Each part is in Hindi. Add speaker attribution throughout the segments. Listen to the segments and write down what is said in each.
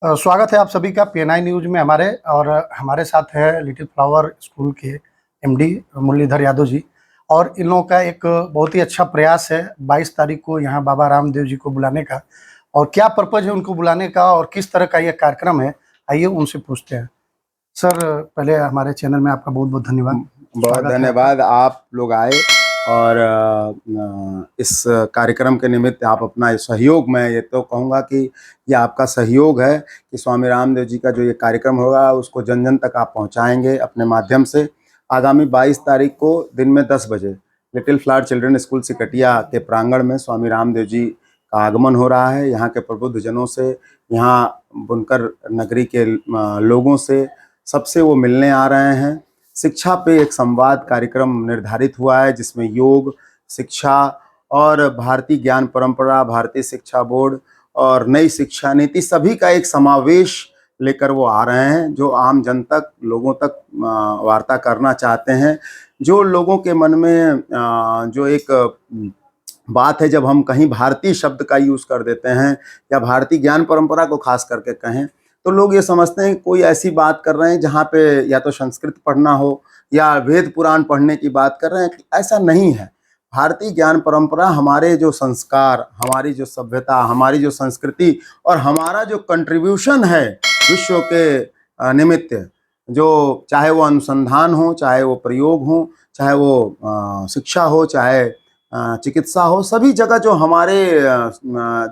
Speaker 1: स्वागत है आप सभी का पीएनआई न्यूज में हमारे साथ है लिटिल फ्लावर स्कूल के एमडी मुरलीधर यादव जी। और इन लोगों का एक बहुत ही अच्छा प्रयास है 22 तारीख को यहाँ बाबा रामदेव जी को बुलाने का। और क्या पर्पज है उनको बुलाने का और किस तरह का ये कार्यक्रम है, आइए उनसे पूछते हैं। सर, पहले हमारे चैनल में आपका बहुत बहुत धन्यवाद।
Speaker 2: बहुत धन्यवाद, आप लोग आए और इस कार्यक्रम के निमित्त आप अपना सहयोग, मैं ये तो कहूँगा कि ये आपका सहयोग है कि स्वामी रामदेव जी का जो ये कार्यक्रम होगा उसको जन जन तक आप पहुँचाएंगे अपने माध्यम से। आगामी 22 तारीख को दिन में 10 बजे little flower children school Sikatiya के प्रांगण में स्वामी रामदेव जी का आगमन हो रहा है। यहाँ के प्रबुद्ध जनों से, यहाँ बुनकर नगरी के लोगों से, सबसे वो मिलने आ रहे हैं। शिक्षा पे एक संवाद कार्यक्रम निर्धारित हुआ है जिसमें योग, शिक्षा और भारतीय ज्ञान परंपरा, भारतीय शिक्षा बोर्ड और नई शिक्षा नीति सभी का एक समावेश लेकर वो आ रहे हैं, जो आम जन तक, लोगों तक वार्ता करना चाहते हैं। जो लोगों के मन में जो एक बात है, जब हम कहीं भारतीय शब्द का यूज़ कर देते हैं या भारतीय ज्ञान परंपरा को खास करके कहें, तो लोग ये समझते हैं कोई ऐसी बात कर रहे हैं जहाँ पे या तो संस्कृत पढ़ना हो या वेद पुराण पढ़ने की बात कर रहे हैं। ऐसा नहीं है। भारतीय ज्ञान परंपरा हमारे जो संस्कार, हमारी जो सभ्यता, हमारी जो संस्कृति और हमारा जो कंट्रीब्यूशन है विश्व के निमित्त, जो चाहे वो अनुसंधान हो, चाहे वो प्रयोग हो, चाहे वो शिक्षा हो, चाहे चिकित्सा हो, सभी जगह जो हमारे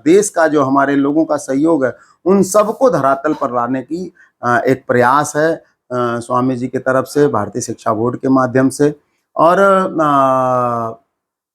Speaker 2: देश का, जो हमारे लोगों का सहयोग है, उन सबको धरातल पर लाने की एक प्रयास है स्वामी जी की तरफ से, भारतीय शिक्षा बोर्ड के माध्यम से। और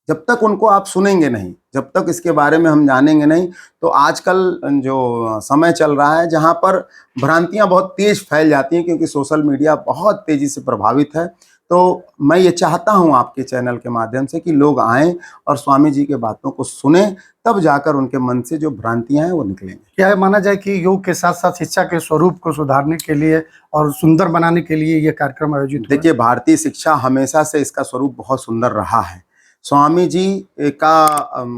Speaker 2: जब तक उनको आप सुनेंगे नहीं, जब तक इसके बारे में हम जानेंगे नहीं, तो आजकल जो समय चल रहा है जहाँ पर भ्रांतियाँ बहुत तेज फैल जाती हैं, क्योंकि सोशल मीडिया बहुत तेज़ी से प्रभावित है। तो मैं ये चाहता हूँ आपके चैनल के माध्यम से कि लोग आएँ और स्वामी जी के बातों को सुने, तब जाकर उनके मन से जो भ्रांतियाँ हैं वो निकलेंगी।
Speaker 1: क्या माना जाए कि योग के साथ साथ शिक्षा के स्वरूप को सुधारने के लिए और सुंदर बनाने के लिए ये कार्यक्रम आयोजित हुआ?
Speaker 2: देखिए, भारतीय शिक्षा हमेशा से इसका स्वरूप बहुत सुंदर रहा है। स्वामी जी का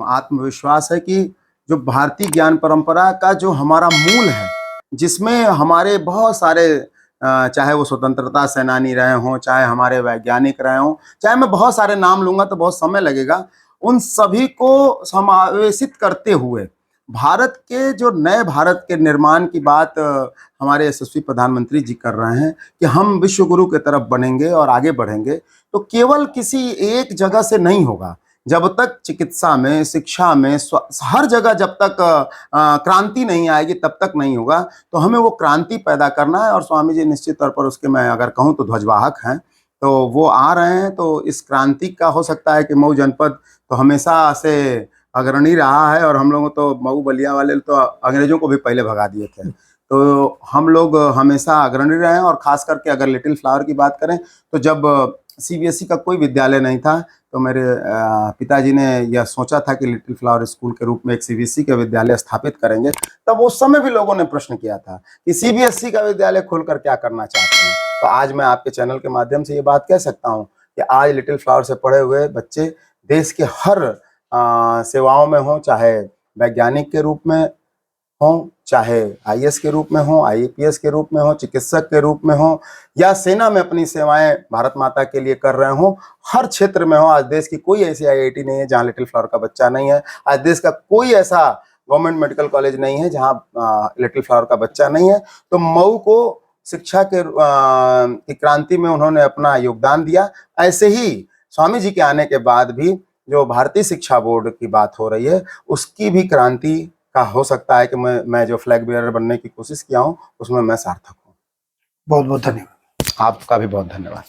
Speaker 2: आत्मविश्वास है कि जो भारतीय ज्ञान परंपरा का जो हमारा मूल है, जिसमें हमारे बहुत सारे चाहे वो स्वतंत्रता सेनानी रहे हों, चाहे हमारे वैज्ञानिक रहे हों, चाहे मैं बहुत सारे नाम लूँगा तो बहुत समय लगेगा, उन सभी को समावेशित करते हुए भारत के, जो नए भारत के निर्माण की बात हमारे यशस्वी प्रधानमंत्री जी कर रहे हैं कि हम विश्व गुरु की तरफ बनेंगे और आगे बढ़ेंगे, तो केवल किसी एक जगह से नहीं होगा। जब तक चिकित्सा में, शिक्षा में, हर जगह जब तक क्रांति नहीं आएगी तब तक नहीं होगा। तो हमें वो क्रांति पैदा करना है और स्वामी जी निश्चित तौर पर उसके, मैं अगर कहूँ तो ध्वजवाहक हैं। तो वो आ रहे हैं, तो इस क्रांति का हो सकता है कि मऊ जनपद तो हमेशा से अग्रणी रहा है, और हम लोगों तो मऊ बलिया वाले तो अंग्रेजों को भी पहले भगा दिए थे। तो हम लोग हमेशा अग्रणी रहे हैं। और ख़ास करके अगर लिटिल फ्लावर की बात करें, तो जब सीबीएसई का कोई विद्यालय नहीं था, तो मेरे पिताजी ने यह सोचा था कि लिटिल फ्लावर स्कूल के रूप में एक सीबीएसई का विद्यालय स्थापित करेंगे। तब उस समय भी लोगों ने प्रश्न किया था कि सीबीएसई का विद्यालय खोलकर क्या करना चाहते हैं। तो आज मैं आपके चैनल के माध्यम से ये बात कह सकता हूँ कि आज लिटिल फ्लावर से पढ़े हुए बच्चे देश के हर सेवाओं में हों, चाहे वैज्ञानिक के रूप में हों, चाहे आईएएस के रूप में हों, आईपीएस के रूप में हों, चिकित्सक के रूप में हों, या सेना में अपनी सेवाएं भारत माता के लिए कर रहे हों, हर क्षेत्र में हों। आज देश की कोई ऐसी आईआईटी नहीं है जहां लिटिल फ्लावर का बच्चा नहीं है। आज देश का कोई ऐसा गवर्नमेंट मेडिकल कॉलेज नहीं है जहां लिटिल फ्लावर का बच्चा नहीं है। तो मऊ को शिक्षा की क्रांति में उन्होंने अपना योगदान दिया। ऐसे ही स्वामी जी के आने के बाद भी जो भारतीय शिक्षा बोर्ड की बात हो रही है, उसकी भी क्रांति का हो सकता है कि मैं जो फ्लैग बेयरर बनने की कोशिश किया हूँ उसमें मैं सार्थक हूँ।
Speaker 1: बहुत बहुत धन्यवाद।
Speaker 2: आपका भी बहुत धन्यवाद।